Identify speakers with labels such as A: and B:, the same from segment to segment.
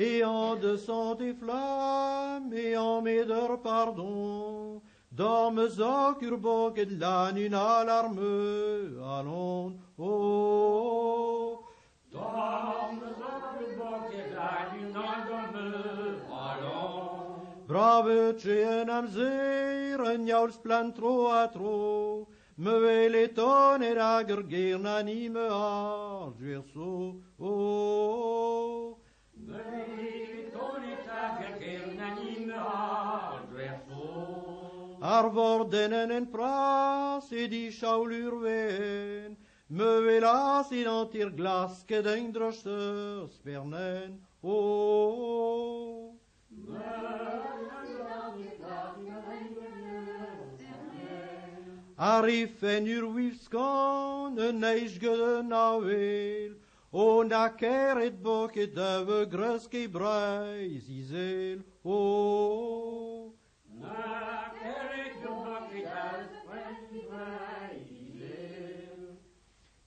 A: et en de sang des flammes, et en médor pardon, dormes occur et de la nuit à l'arme, allons, oh.
B: Dormes occur et de la nuit à l'arme, allons.
A: Brave tjejen am zeer, en jouls plan tro a tro, me vele ton et ager gerne anime ar, duer so, oh.
B: Me vele ton et ager gerne anime ar, duer so.
A: Ar vordenen en pras, et di schaulur ven, me velas in antir glas, que d'eindrosser spernen, oh. Arifen ur wifskan, en eisgede navel, o naker et bok et dave grøske breis izel, o.
B: Naker et bok et dave grøske breis izel.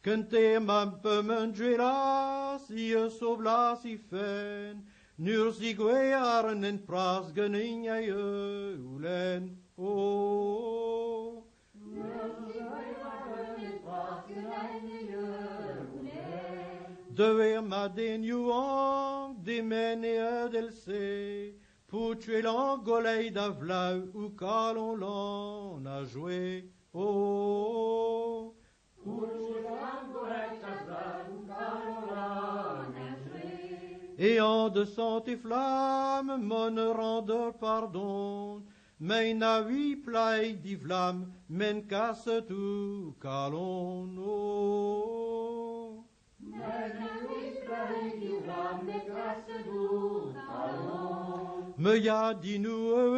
A: Kente mampe menjuelas, ie sovlas i fen, nur si gwearen en pras gening ei ulen, o. De weer ma den juan, de mene del se, pour tuer l'angolei da vlau, ou calon l'on a joué, oh.
B: Pour tuer l'angolei da vlau, ou calon l'on a joué.
A: Et en de sang et flamme, mon rendeur pardon, mais na vi plai di vlam, men casse tout calon, oh. Me ja die nu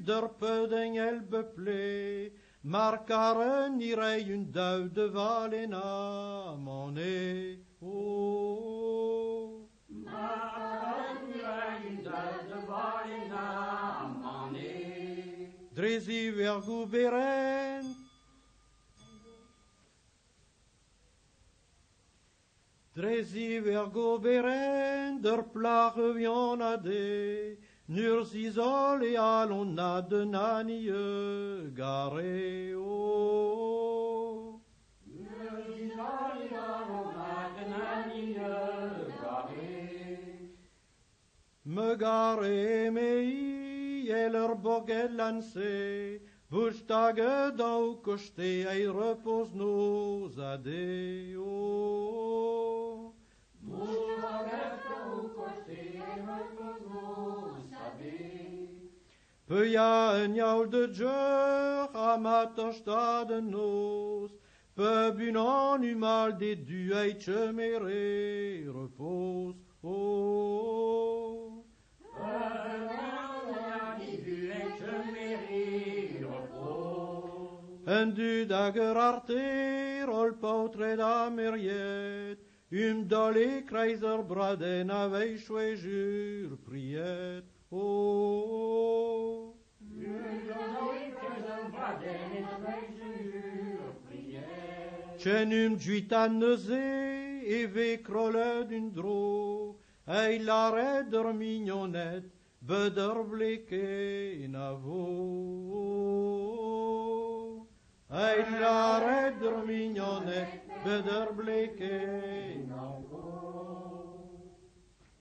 A: der pudding elbeple, markaren die rijen duide valen amone, oh.
B: Markaren die rijen duide valen amone.
A: Dresi weer gouveren, Dresi weer gouveren, der plage vion ade, nur s'isole et allons na de nanie gare, oh.
B: Nur s'isole et allons na de nanie gare.
A: Me gare mei, eller bogel lancé, Bushtage dau koste ei repos nos ade, oh.
B: Bushtage dau koste ei repos nos ade.
A: Peu ja een jaul de djeur, amator stade nos, peu bunan umal de du eitche mere repos, oh. En du dager arter, ol pautre da meriet, dole kreiser braden avei jur priet, oh.
B: Dole kreiser braden avei jur priet.
A: Cenum juitan neuze, eve krole d'un dro, ei la redder mignonette, beder bleke na vo. Ei la redder mignonette, beder bleke na